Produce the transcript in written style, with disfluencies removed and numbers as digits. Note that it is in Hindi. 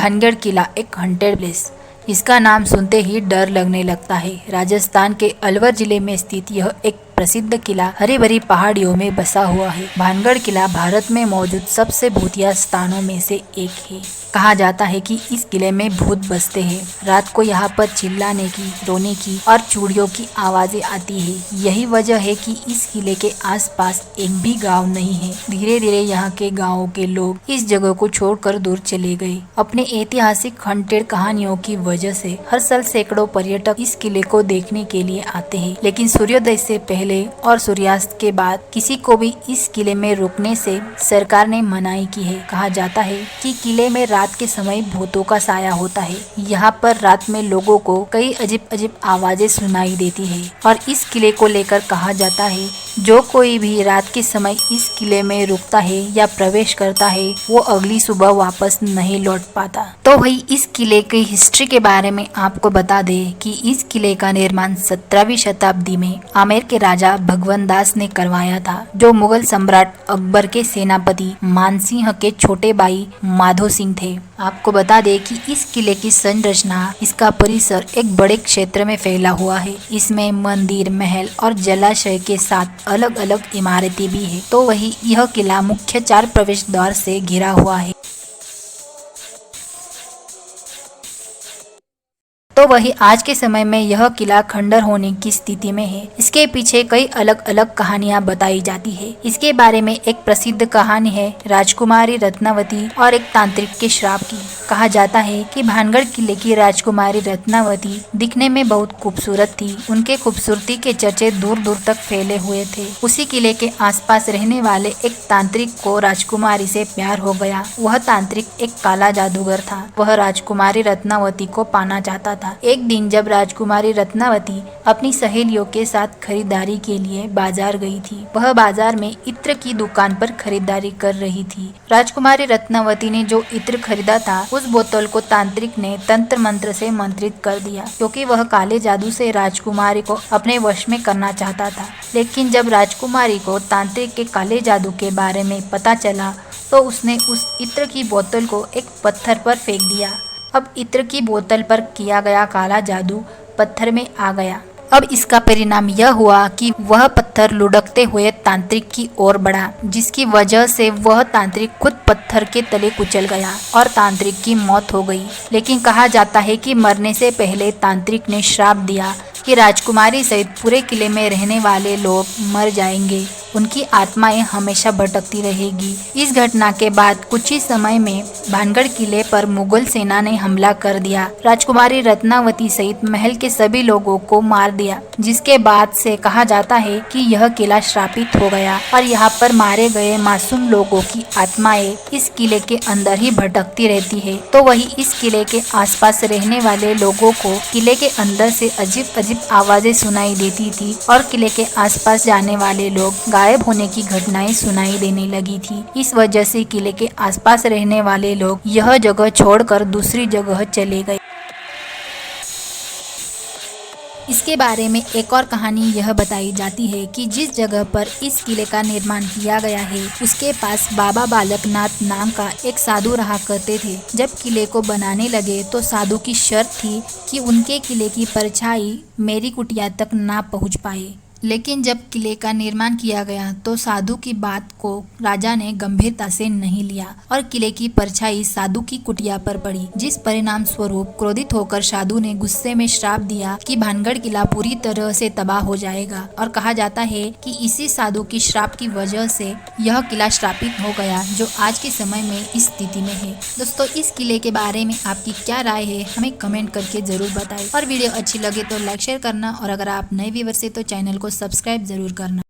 भानगढ़ किला एक हॉन्टेड प्लेस। इसका नाम सुनते ही डर लगने लगता है। राजस्थान के अलवर जिले में स्थित यह एक प्रसिद्ध किला हरी भरी पहाड़ियों में बसा हुआ है। भानगढ़ किला भारत में मौजूद सबसे भूतिया स्थानों में से एक है। कहा जाता है कि इस किले में भूत बसते हैं। रात को यहाँ पर चिल्लाने की, रोने की और चूड़ियों की आवाजें आती है। यही वजह है कि इस किले के आसपास एक भी गांव नहीं है। धीरे धीरे यहाँ के गांवों के लोग इस जगह को छोड़कर दूर चले गए। अपने ऐतिहासिक हॉन्टेड कहानियों की वजह से हर साल सैकड़ों पर्यटक इस किले को देखने के लिए आते हैं। लेकिन सूर्योदय से पहले और सूर्यास्त के बाद किसी को भी इस किले में रुकने से सरकार ने मनाही की है। कहा जाता है कि किले में रात के समय भूतों का साया होता है। यहाँ पर रात में लोगों को कई अजीब अजीब आवाजें सुनाई देती है और इस किले को लेकर कहा जाता है जो कोई भी रात के समय इस किले में रुकता है या प्रवेश करता है वो अगली सुबह वापस नहीं लौट पाता। तो वही इस किले की हिस्ट्री के बारे में आपको बता दें कि इस किले का निर्माण 17वीं शताब्दी में आमेर के राजा भगवंत दास ने करवाया था, जो मुगल सम्राट अकबर के सेनापति मानसिंह के छोटे भाई माधो सिंह थे। आपको बता दें कि इस किले की संरचना, इसका परिसर एक बड़े क्षेत्र में फैला हुआ है। इसमें मंदिर, महल और जलाशय के साथ अलग अलग इमारतें भी है। तो वही यह किला मुख्य 4 प्रवेश द्वार से घिरा हुआ है। तो वही आज के समय में यह किला खंडर होने की स्थिति में है। इसके पीछे कई अलग अलग कहानियां बताई जाती है। इसके बारे में एक प्रसिद्ध कहानी है राजकुमारी रत्नावती और एक तांत्रिक के श्राप की। कहा जाता है कि भानगढ़ किले की राजकुमारी रत्नावती दिखने में बहुत खूबसूरत थी। उनके खूबसूरती के चर्चे दूर दूर तक फैले हुए थे। उसी किले के आसपास रहने वाले एक तांत्रिक को राजकुमारी से प्यार हो गया। वह तांत्रिक एक काला जादूगर था। वह राजकुमारी रत्नावती को पाना चाहता था। एक दिन जब राजकुमारी रत्नावती अपनी सहेलियों के साथ खरीदारी के लिए बाजार गई थी, वह बाजार में इत्र की दुकान पर खरीदारी कर रही थी। राजकुमारी रत्नावती ने जो इत्र खरीदा था, उस बोतल को तांत्रिक ने तंत्र मंत्र से मंत्रित कर दिया, क्योंकि वह काले जादू से राजकुमारी को अपने वश में करना चाहता था। लेकिन जब राजकुमारी को तांत्रिक के काले जादू के बारे में पता चला तो उसने उस इत्र की बोतल को एक पत्थर पर फेंक दिया। अब इत्र की बोतल पर किया गया काला जादू पत्थर में आ गया। अब इसका परिणाम यह हुआ कि वह पत्थर लुढ़कते हुए तांत्रिक की ओर बढ़ा, जिसकी वजह से वह तांत्रिक खुद पत्थर के तले कुचल गया और तांत्रिक की मौत हो गई। लेकिन कहा जाता है कि मरने से पहले तांत्रिक ने श्राप दिया कि राजकुमारी सहित पूरे किले में रहने वाले लोग मर जाएंगे, उनकी आत्माएं हमेशा भटकती रहेगी। इस घटना के बाद कुछ ही समय में भानगढ़ किले पर मुगल सेना ने हमला कर दिया। राजकुमारी रत्नावती सहित महल के सभी लोगों को मार दिया, जिसके बाद से कहा जाता है कि यह किला श्रापित हो गया और यहाँ पर मारे गए मासूम लोगों की आत्माएं इस किले के अंदर ही भटकती रहती है। तो वही इस किले के आसपास रहने वाले लोगों को किले के अंदर से अजीब अजीब आवाजें सुनाई देती थी और किले के आसपास जाने वाले लोग गायब होने की घटनाएं सुनाई देने लगी थी। इस वजह से किले के आसपास रहने वाले लोग यह जगह छोड़कर दूसरी जगह चले गए। इसके बारे में एक और कहानी यह बताई जाती है कि जिस जगह पर इस किले का निर्माण किया गया है, उसके पास बाबा बालकनाथ नाम का एक साधु रहा करते थे। जब किले को बनाने लगे तो साधु की शर्त थी कि उनके किले की परछाई मेरी कुटिया तक ना पहुंच पाए। लेकिन जब किले का निर्माण किया गया तो साधु की बात को राजा ने गंभीरता से नहीं लिया और किले की परछाई साधु की कुटिया पर पड़ी, जिस परिणाम स्वरूप क्रोधित होकर साधु ने गुस्से में श्राप दिया कि भानगढ़ किला पूरी तरह से तबाह हो जाएगा। और कहा जाता है कि इसी साधु की श्राप की वजह से यह किला श्रापित हो गया, जो आज के समय में इस स्थिति में है। दोस्तों, इस किले के बारे में आपकी क्या राय है हमें कमेंट करके जरूर बताएं और वीडियो अच्छी लगे तो लाइक शेयर करना और अगर आप नए व्यूअर से तो चैनल को सब्सक्राइब जरूर करना।